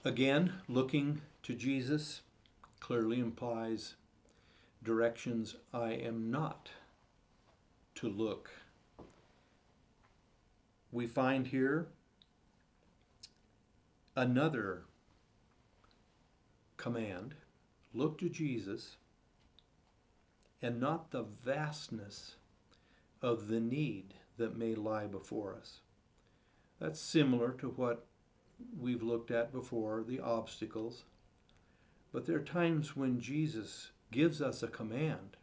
Again, looking to Jesus clearly implies directions I am not to look. We find here another command: look to Jesus and not the vastness of the need that may lie before us. That's similar to what we've looked at before, the obstacles. But there are times when Jesus gives us a command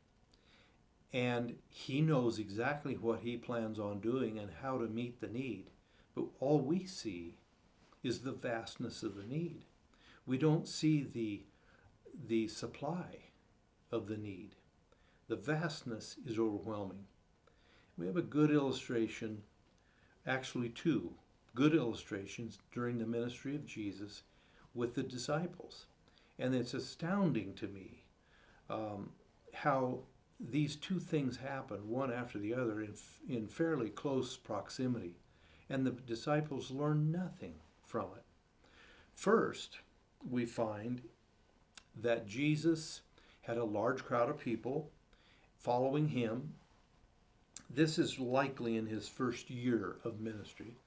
and he knows exactly what he plans on doing and how to meet the need. But all we see is the vastness of the need. We don't see the supply of the need. The vastness is overwhelming. We have a good illustration, actually two good illustrations during the ministry of Jesus with the disciples. And it's astounding to me how these two things happen, one after the other, in fairly close proximity. And the disciples learn nothing from it. First, we find that Jesus had a large crowd of people following him. This is likely in his first year of ministry.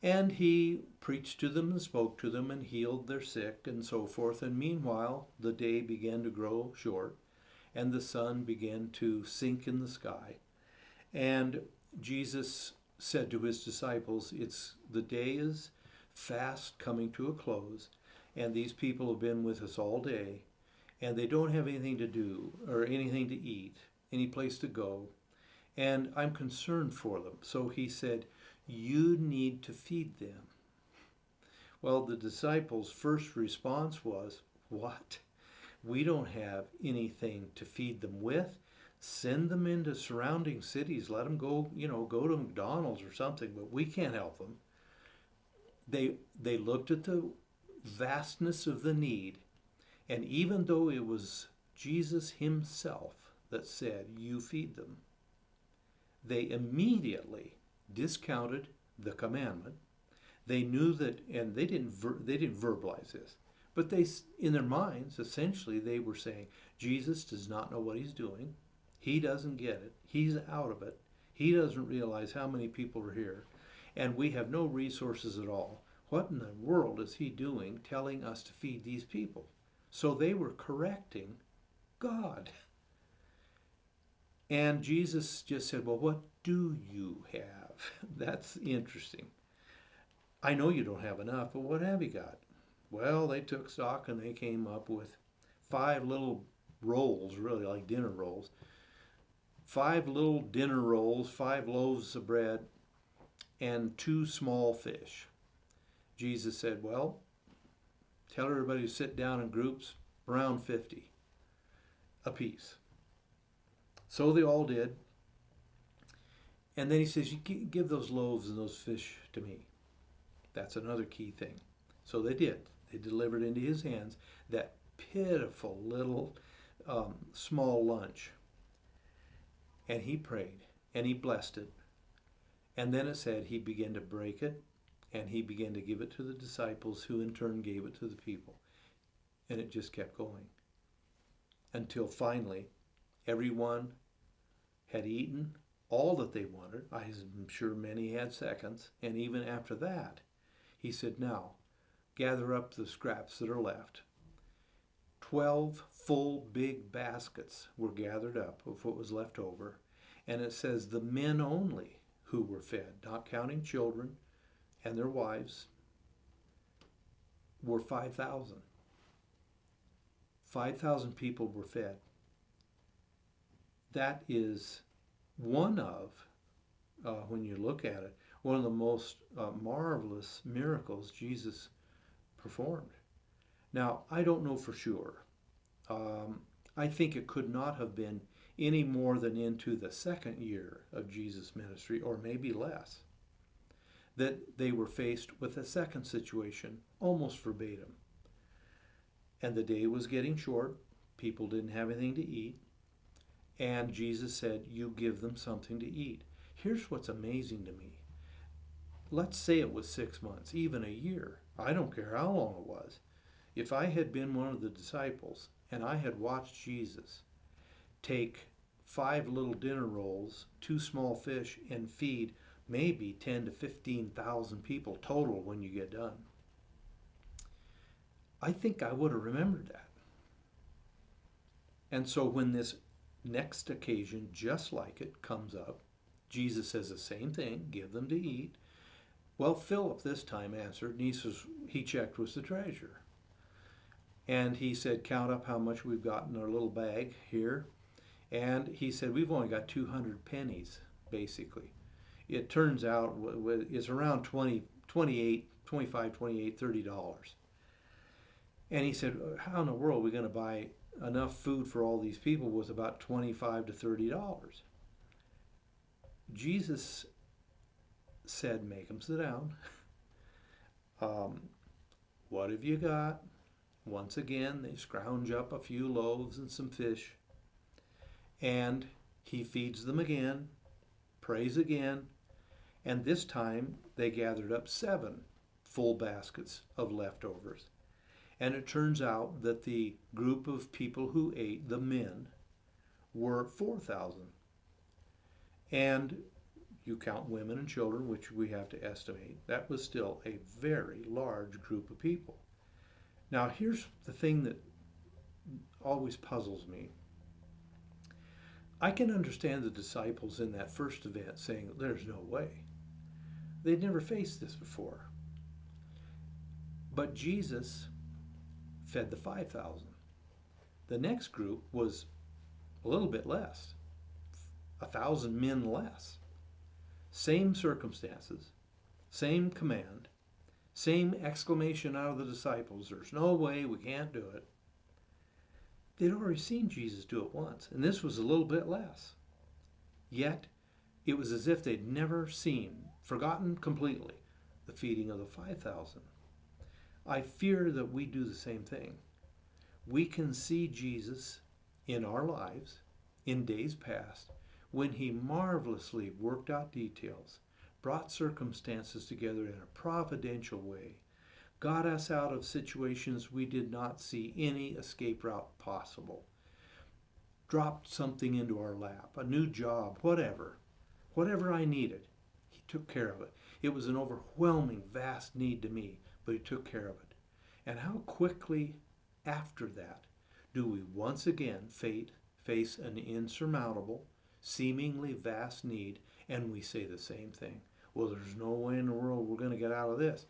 And he preached to them and spoke to them and healed their sick and so forth. And meanwhile, the day began to grow short and the sun began to sink in the sky. And Jesus said to his disciples, the day is fast coming to a close, and these people have been with us all day, and they don't have anything to do or anything to eat, any place to go, and I'm concerned for them. So he said, you need to feed them. Well, the disciples' first response was, what? We don't have anything to feed them with. Send them into surrounding cities. Let them go, go to McDonald's or something, but we can't help them. They looked at the vastness of the need, and even though it was Jesus himself that said, you feed them, they immediately discounted the commandment. They knew that, and they didn't verbalize this, but in their minds, essentially, they were saying, Jesus does not know what he's doing. He doesn't get it. He's out of it. He doesn't realize how many people are here, and we have no resources at all. What in the world is he doing telling us to feed these people? So they were correcting God. And Jesus just said, well, what do you have? That's interesting. I know you don't have enough, but what have you got? Well, they took stock and they came up with 5 little rolls, really like dinner rolls. 5 little dinner rolls, 5 loaves of bread, and 2 small fish. Jesus said, well, tell everybody to sit down in groups, around 50 apiece. So they all did. And then he says, you give those loaves and those fish to me. That's another key thing. So they did. They delivered into his hands that pitiful little small lunch. And he prayed and he blessed it. And then it said he began to break it and he began to give it to the disciples, who in turn gave it to the people. And it just kept going until finally everyone had eaten all that they wanted. I'm sure many had seconds. And even after that, he said, now, gather up the scraps that are left. 12 full big baskets were gathered up of what was left over. And it says the men only who were fed, not counting children and their wives, were 5,000. 5,000 people were fed. That is one of, when you look at it, one of the most marvelous miracles Jesus performed. Now, I don't know for sure. I think it could not have been any more than into the second year of Jesus' ministry, or maybe less, that they were faced with a second situation, almost verbatim. And the day was getting short. People didn't have anything to eat. And Jesus said, you give them something to eat. Here's what's amazing to me. Let's say it was 6 months, even a year. I don't care how long it was. If I had been one of the disciples and I had watched Jesus take 5 little dinner rolls, 2 small fish, and feed maybe 10 to 15,000 people total when you get done, I think I would have remembered that. And so when this next occasion, just like it, comes up, Jesus says the same thing, give them to eat. Well, Philip this time answered, and he checked with the treasurer. And he said, count up how much we've got in our little bag here. And he said, we've only got 200 pennies, basically. It turns out it's around $25, $28, $30. And he said, how in the world are we going to buy enough food for all these people with about $25 to $30? Jesus said, make them sit down. What have you got? Once again, they scrounge up a few loaves and some fish. And he feeds them again, prays again, and this time they gathered up 7 full baskets of leftovers. And it turns out that the group of people who ate, the men, were 4,000. And you count women and children, which we have to estimate, that was still a very large group of people. Now here's the thing that always puzzles me. I can understand the disciples in that first event saying, there's no way. They'd never faced this before. But Jesus fed the 5,000. The next group was a little bit less, 1,000 men less. Same circumstances, same command, same exclamation out of the disciples, there's no way, we can't do it. They'd already seen Jesus do it once, and this was a little bit less. Yet, it was as if they'd never seen, forgotten completely, the feeding of the 5,000. I fear that we do the same thing. We can see Jesus in our lives, in days past, when he marvelously worked out details, brought circumstances together in a providential way, got us out of situations we did not see any escape route possible, dropped something into our lap, a new job, whatever I needed, he took care of it. It was an overwhelming, vast need to me, but he took care of it. And how quickly after that do we once again face an insurmountable, seemingly vast need, and we say the same thing. Well, there's no way in the world we're going to get out of this.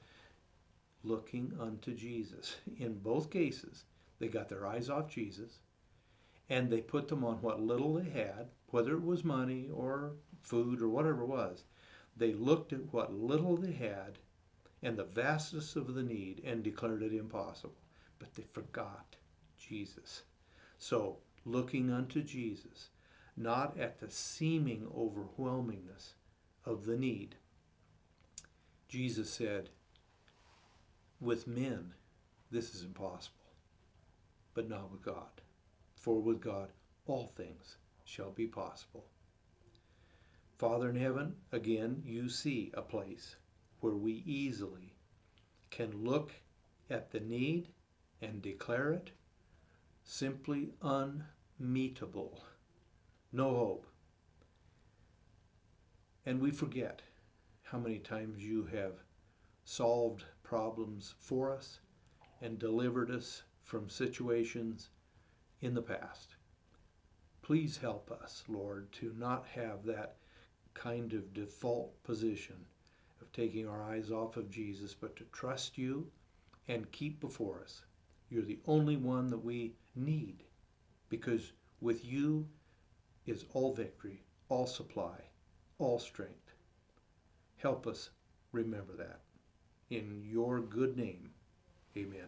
Looking unto Jesus. In both cases, they got their eyes off Jesus, and they put them on what little they had, whether it was money or food or whatever it was. They looked at what little they had and the vastness of the need and declared it impossible. But they forgot Jesus. So, looking unto Jesus, not at the seeming overwhelmingness of the need. Jesus said, with men, this is impossible, but not with God. For with God, all things shall be possible. Father in heaven, again, you see a place where we easily can look at the need and declare it simply unmeetable. No hope. And we forget how many times you have solved problems for us and delivered us from situations in the past. Please help us, Lord, to not have that kind of default position of taking our eyes off of Jesus, but to trust you and keep before us. You're the only one that we need, because with you is all victory, all supply, all strength. Help us remember that. In your good name, amen.